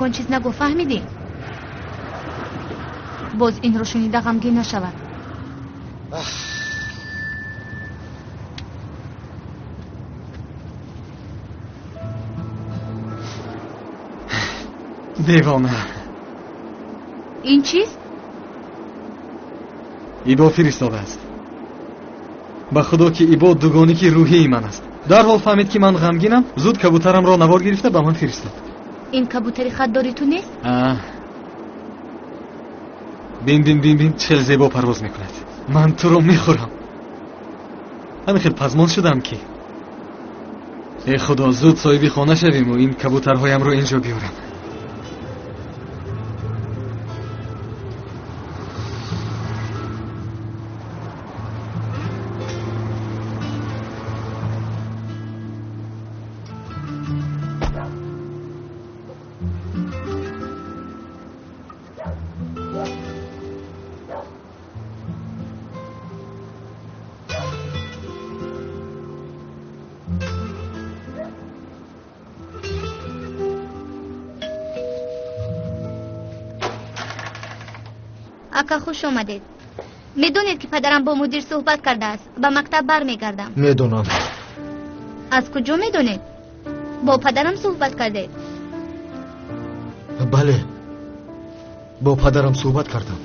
اون چیز نگو فهمیدی؟ باز این رو شنیده غمگین نشود. دیوانه. این چیست؟ ایبا فرستاده است. به خدا که ایبا دوگانی که روحی من است. در حال فهمید که من غمگینم، زود کبوترم را نوار گرفته به من فرستاد. این کبوتری خدداری تو نیست؟ بین چه زیبا پرواز میکند. من تو رو میخورم. همین خیلی پزمان شدم که ای خدا زود صاحبی خانه شویم و این کبوترهایم رو اینجا بیارم. اکا خوش آمدید. میدونید که پدرم با مدیر صحبت کرده است. به مکتب برمیگردم. میدونم. از کجا میدونید؟ با پدرم صحبت کردید؟ بله، با پدرم صحبت کردم.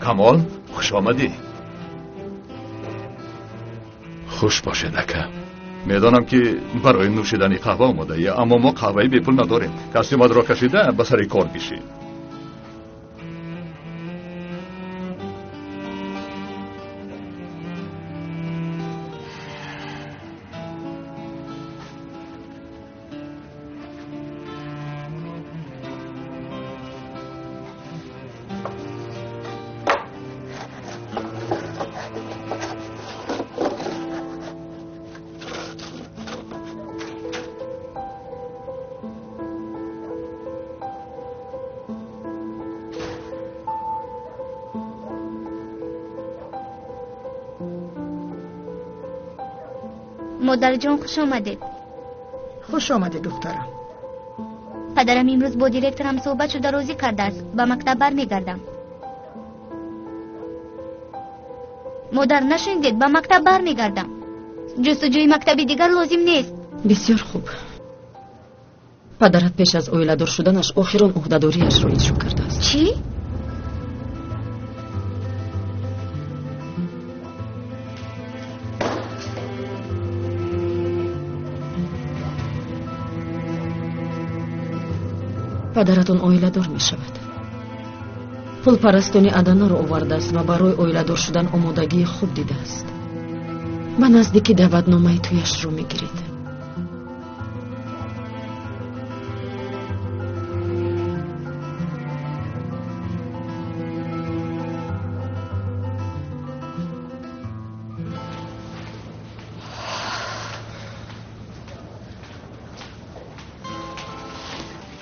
کمال خوش آمدی. خوش باشه نکه. میدانم که برای نوشیدنی قهوه آماده ای، اما ما قهوه بی پول نداریم. کسی ما را کشیده به سر کار بشی. مادر جان خوش آمدید. خوش آمده دخترم. پدرم امروز با دیرکترم صحبت شده راضی کرده است. به مکتب برمیگردم. مادر نشنیدید؟ به مکتب برمیگردم. جستجوی مکتبی دیگر لازم نیست. بسیار خوب. پدرت پیش از اویله‌دار شدنش آخران عهده‌داریش را اجرا کرده است. چی؟ پدرتون اویله‌دار می شود. پول پرستانی ادنا را آورده است و برای اویله‌دار شدن آمادگی خوب دیده است. به نزدیکی دعوتنامه تویش رو می گیرید.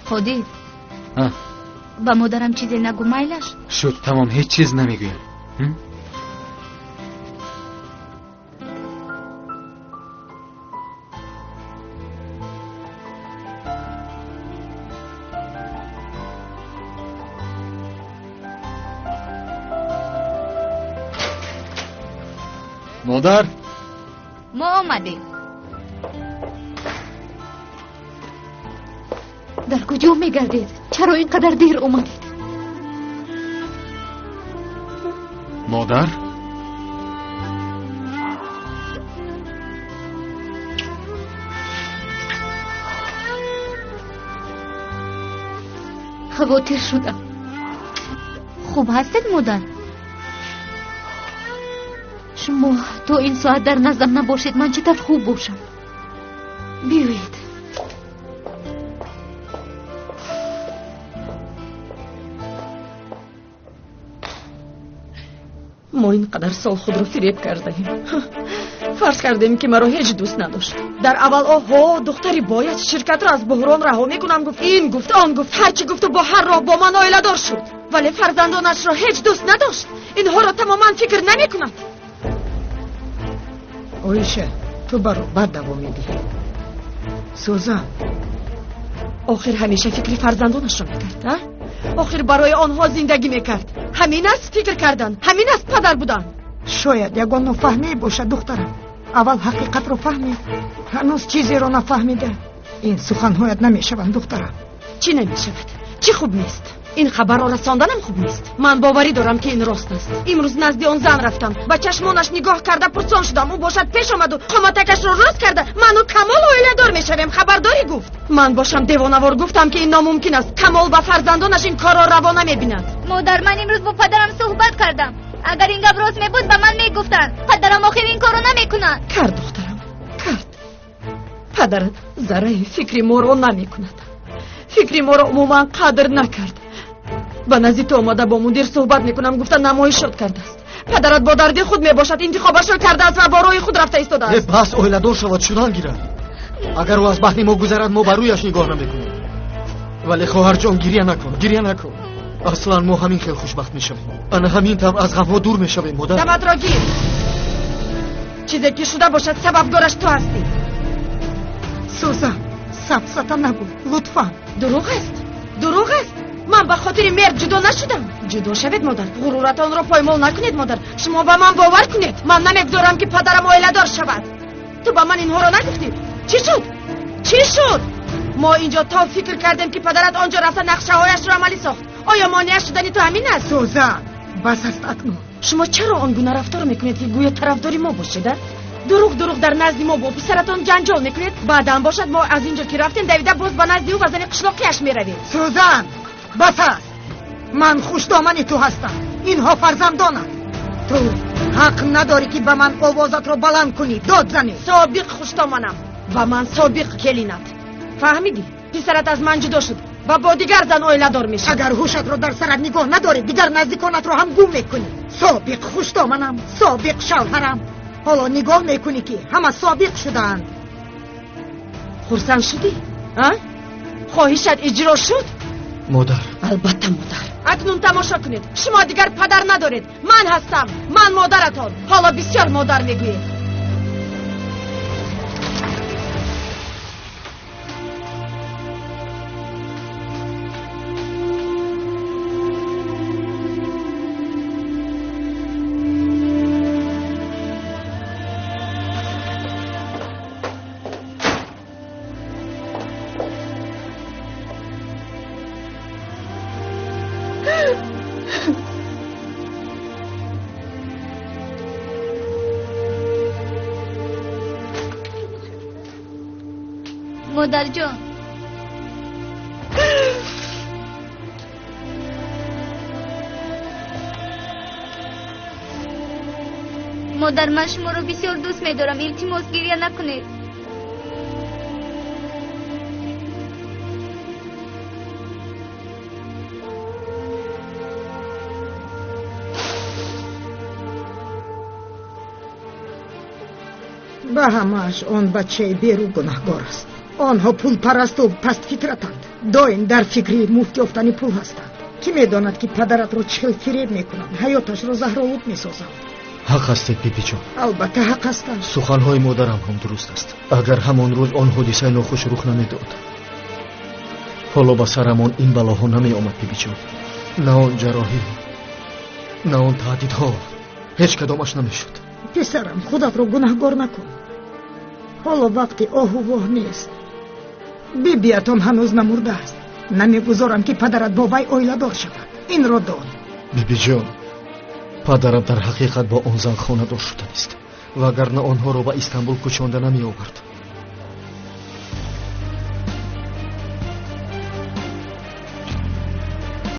خودی با مادرم چیزی نگو مایلش شد. تمام هیچ چیز نمیگویم. مادر ما آمدیم. در کجا میگردید؟ چرا اینقدر دیر اومدید؟ مادر خواطر شدم. خوب هستید مادر؟ شما تو این ساعت در نزدم نباشید من چطور خوب باشم؟ بیایید. ما اینقدر سال خود رو فریب کرده ایم. фарз кардем ки маро ҳеҷ дӯст надошт. Дар аввал оҳо духтари бояд ширкатро аз буҳрон раҳо мекунам гуфт, ин гуфт, он гуфт, ҳарчи гуфту бо ҳар роҳ бо ман оиладор шуд, вале фарзандонашро ҳеҷ дӯст надошт. Инҳоро тамоман фикр намекунад. оиша, ту баробар давом медиҳӣ. сӯзан, охир ҳамеша фикри фарзандонашро мекард, а? охир барои онҳо зиндагӣ мекард. ҳамин аст фикр кардан, ҳамин аст падар будан. шояд ягон нофаҳмӣ бошад духтарам. аввал ҳақиқатро фаҳмед, ҳанӯз чизеро нафаҳмида. ин суханҳоят намешаванд духтарам. чӣ намешавад? чӣ хуб нест? ин хабарро расонданам хуб нест. ман боварӣ дорам ки ин рост аст. имрӯз назди он зан рафтам, ба чашмонаш нигоҳ карда пурсон шудам. ӯ бошад пеш омаду қоматакашро рост карда ману камол оиладор мешавем. хабардорӣ гуфт. ман бошам девонавор гуфтам ки ин номумкин аст. камол ба фарзандонаш ин корро раво намебинад. модар, ман имрӯз бо падарам суҳбат кардам. агар ин гап рост мебуд ба ман мегуфтанд. падарам охир ин корро намекунад. кард духтарам, кард. падарат зарраи фикри моро намекунад. фикри моро умуман қадр накард. ба назди ту омада бо мудир суҳбат мекунам, гуфта намоишот кардааст. падарат бо дарди худ мебошад, интихобашро кардааст ва бо роҳи худ рафта истодааст. бас оиладор шавад шудан гирад. агар ӯ аз баҳри мо гузарад, мо ба рӯяш нигоҳ намекунем. вале хоҳарҷон, гирья накун, гирья накун. аслан мо ҳамин хел хушбахт мешавем. ана ҳамин тавр аз ғамҳо дур мешавем. модар, даматро гир. чизе ки шуда бошад, сабабгораш ту ҳастӣ. сӯзан, сафсата нагӯ лутфан. дурӯғ аст, дурӯғ аст. ман ба хотири мерд ҷудо нашудам. ҷудо шавед модар, ғуруратонро поймол накунед модар. шумо ба ман бовар кунед, ман намегузорам ки падарам оиладор шавад. ту ба ман инҳоро нагуфтӣ. чӣ шуд? чӣ шуд? мо инҷо то фикр кардем ки падарат онҷо рафта нақшаҳояшро амалӣ сохт. оё монеа шудани ту ҳамин аст? сӯзан, бас аст акнун. шумо чаро он гуна рафтор мекунед ки гӯё тарафдори мо бошеда? дуруғ дар назди мо бо писаратон ҷанҷол мекунед. баъдан бошад мо аз инҷо ки рафтем давида боз ба назди ӯ ва зани қишлоқияш меравем. сӯзан, бас аст. ман хушдомани ту ҳастам. инҳо фарзандонанд. ту ҳақ надорӣ ки ба ман овозатро баланд кунӣ, дод занӣ. собиқ хушдоманам ва ман собиқ келинат. фаҳмидӣ? писарат аз ман ҷудо шуд ва бо дигар зан оиладор мешавад. агар ҳушатро дар сарат нигоҳ надорӣ, дигар наздиконатро ҳам гум мекунӣ. собиқ хушдоманам, собиқ шавҳарам. ҳоло нигоҳ мекунӣ ки ҳама собиқ шудаанд. хурсанд шудӣ? хоҳишат иҷро шуд? модар, албатта модар. акнун тамошо кунед, шумо дигар падар надоред. ман ҳастам, ман модаратон. ҳоло бисёр модар мегӯед. مادرجان، مادر، من شما رو بسیار دوست می‌دارم. التماس گریه نکنید. ба ҳамааш он бачаи беру гунаҳгор аст. онҳо пулпарасту пастфикратанд. доим дар фикри муфт ёфтани пул ҳастанд. кӣ медонад ки падаратро чӣ хел фиреб мекунанд, ҳаёташро заҳролуд месозанд. ҳақ ҳастед бибиҷон. албатта ҳақ ҳастанд. суханҳои модарам ҳам дуруст аст. агар ҳамон рӯз он ҳодисаи нохуш рух намедод, ҳоло ба сарамон ин балоҳо намеомад бибиҷон. на он ҷароҳӣ, на он таҳдидҳо, ҳеҷ кадомаш намешуд. писарам, худатро гунаҳгор накун. ҳоло вақти оҳу воҳ нест. бибиятом ҳанӯз намурдааст. намегузорам ки падарат бо вай оиладор шавад. инро дон. бибиҷон, падарам дар ҳақиқат бо он зан хонадор шудааст, вагарна онҳоро ба Истанбул кӯчонда намеовард.